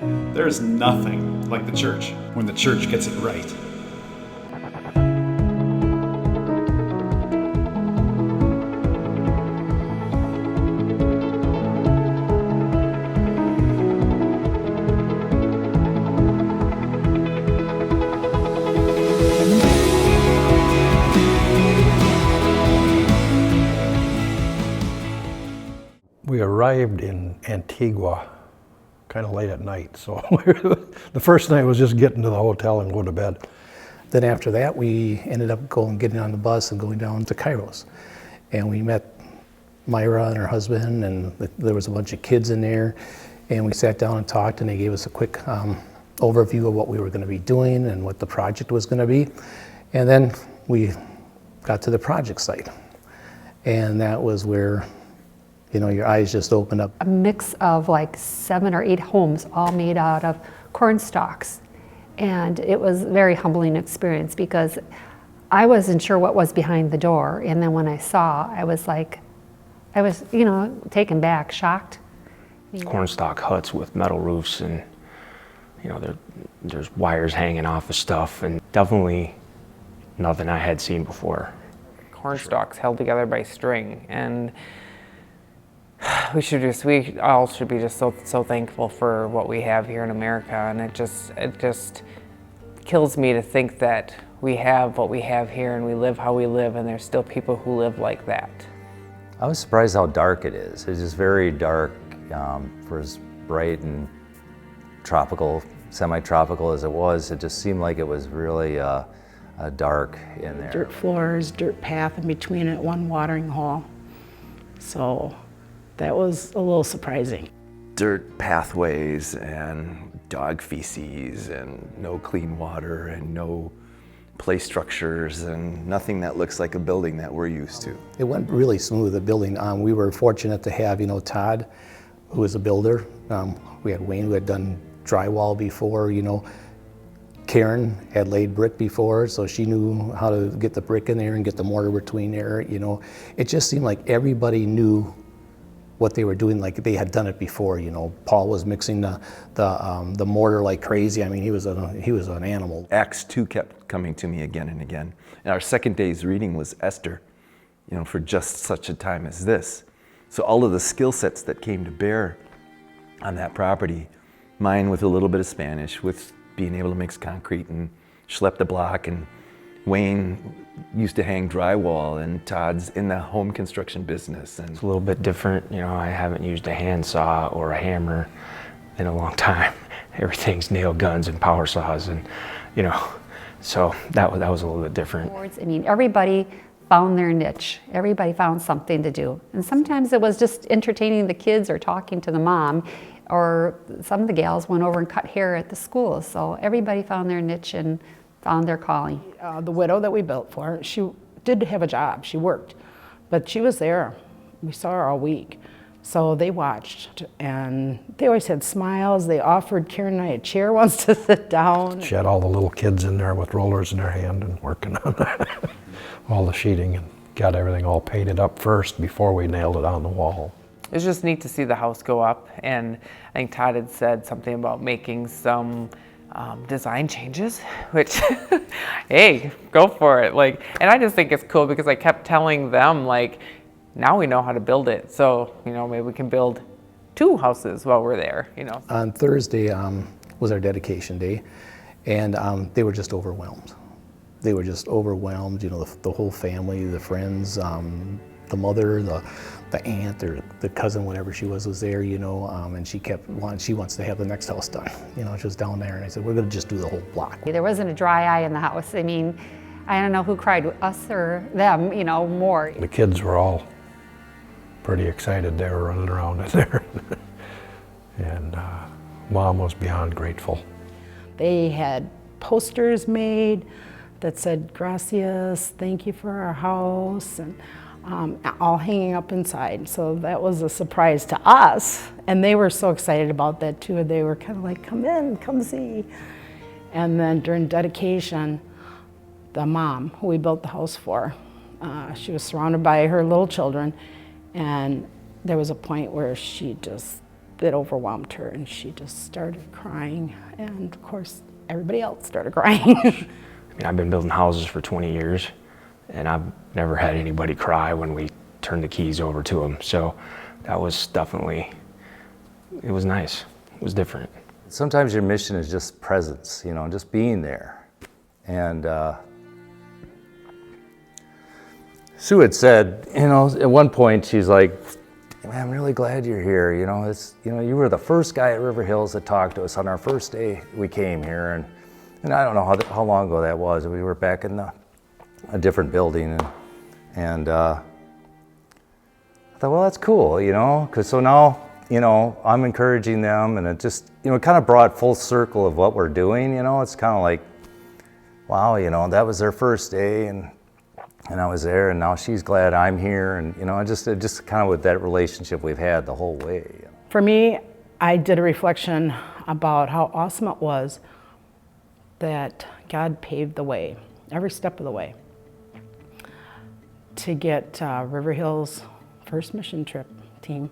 There's nothing like the church when the church gets it right. We arrived in Antigua kind of late at night, so the first night was just getting to the hotel and going to bed. Then after that, we ended up getting on the bus and going down to Kairos. And we met Myra and her husband, and there was a bunch of kids in there. And we sat down and talked, and they gave us a quick overview of what we were going to be doing and what the project was going to be. And then we got to the project site. And that was where, you know, your eyes just open up. A mix of like 7 or 8 homes, all made out of corn stalks. And it was a very humbling experience because I wasn't sure what was behind the door. And then when I saw, I was, you know, taken back, shocked. Cornstalk huts with metal roofs, and, you know, there's wires hanging off of stuff, and definitely nothing I had seen before. Corn stalks held together by string, and we all should be just so thankful for what we have here in America, and it just kills me to think that we have what we have here and we live how we live, and there's still people who live like that. I was surprised how dark it is. It's just very dark for as bright and tropical, semi-tropical as it was. It just seemed like it was really dark in there. Dirt floors, dirt path in between it, one watering hole. So that was a little surprising. Dirt pathways and dog feces and no clean water and no play structures and nothing that looks like a building that we're used to. It went really smooth, the building. We were fortunate to have, you know, Todd, who was a builder. We had Wayne, who had done drywall before, you know. Karen had laid brick before, so she knew how to get the brick in there and get the mortar between there, you know. It just seemed like everybody knew what they were doing, like they had done it before, you know. Paul was mixing the mortar like crazy. I mean, he was an animal. Acts 2 kept coming to me again and again. And our second day's reading was Esther, you know, for just such a time as this. So all of the skill sets that came to bear on that property, mine with a little bit of Spanish, with being able to mix concrete and schlep the block, and Wayne used to hang drywall, and Todd's in the home construction business. And It's a little bit different, you know. I haven't used a handsaw or a hammer in a long time. Everything's nail guns and power saws, and, you know, so that was a little bit different. I mean, everybody found their niche. Everybody found something to do. And sometimes it was just entertaining the kids or talking to the mom, or some of the gals went over and cut hair at the school. So everybody found their niche and found their calling. The widow that we built for, she did have a job, she worked, but she was there. We saw her all week. So they watched, and they always had smiles. They offered Karen and I a chair once to sit down. She had all the little kids in there with rollers in their hand and working on all the sheeting, and got everything all painted up first before we nailed it on the wall. It was just neat to see the house go up, and I think Todd had said something about making some design changes, which, hey, go for it. Like, and I just think it's cool because I kept telling them, like, now we know how to build it, so, you know, maybe we can build 2 houses while we're there, you know. On Thursday was our dedication day, and they were just overwhelmed. They were just overwhelmed, you know, the whole family, the friends, the mother, the aunt or the cousin, whatever she was there, you know, and she wants to have the next house done. You know, she was down there, and I said, we're gonna just do the whole block. There wasn't a dry eye in the house. I mean, I don't know who cried, us or them, you know, more. The kids were all pretty excited. They were running around in there. And Mom was beyond grateful. They had posters made that said, gracias, thank you for our house, and all hanging up inside. So that was a surprise to us. And they were so excited about that too. They were kind of like, come in, come see. And then during dedication, the mom who we built the house for, she was surrounded by her little children. And there was a point where she just it overwhelmed her, and she just started crying. And of course, everybody else started crying. I mean, I've been building houses for 20 years, and I've never had anybody cry when we turned the keys over to them. So that was definitely, it was nice. It was different. Sometimes your mission is just presence, you know, just being there. And Sue had said, you know, at one point she's like, man, I'm really glad you're here. You know, you were the first guy at River Hills that talked to us on our first day we came here. And I don't know how long ago that was. We were back in a different building. And I thought, well, that's cool, you know, because so now, you know, I'm encouraging them, and it just, you know, kind of brought full circle of what we're doing, you know. It's kind of like, wow, you know, that was their first day, and I was there, and now she's glad I'm here, and, you know, it just kind of with that relationship we've had the whole way. You know? For me, I did a reflection about how awesome it was that God paved the way, every step of the way, to get River Hills first mission trip team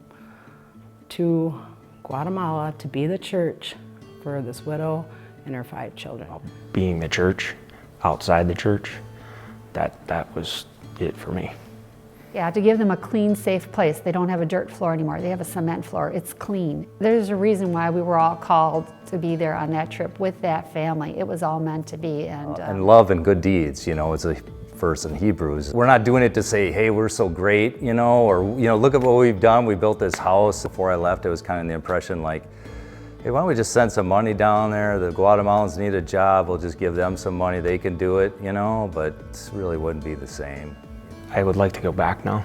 to Guatemala to be the church for this widow and her 5 children. Being the church, outside the church, that was it for me. Yeah, to give them a clean, safe place. They don't have a dirt floor anymore. They have a cement floor. It's clean. There's a reason why we were all called to be there on that trip with that family. It was all meant to be. And love and good deeds, you know, it's a verse in Hebrews. We're not doing it to say, hey, we're so great, you know, or, you know, look at what we've done. We built this house. Before I left, it was kind of the impression like, hey, why don't we just send some money down there? The Guatemalans need a job. We'll just give them some money. They can do it, you know, but it really wouldn't be the same. I would like to go back now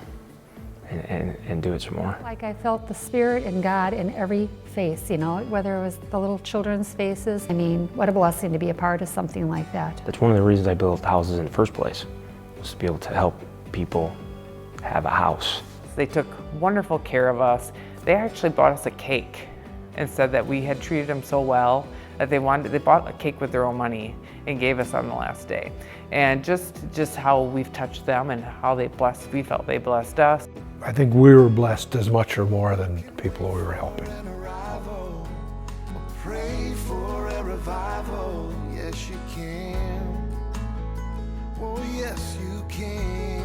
and do it some more. Like I felt the Spirit and God in every face, you know, whether it was the little children's faces. I mean, what a blessing to be a part of something like that. That's one of the reasons I built houses in the first place, was to be able to help people have a house. They took wonderful care of us. They actually bought us a cake and said that we had treated them so well that they bought a cake with their own money and gave us on the last day. And just how we've touched them and how we felt they blessed us. I think we were blessed as much or more than the people we were helping. Pray for a revival. Yes, you can. Oh, yes, you can.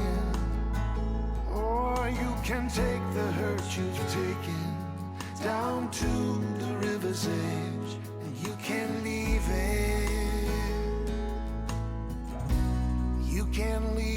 Or you can take the hurt you've taken down to the river's edge, and you can leave it. You can leave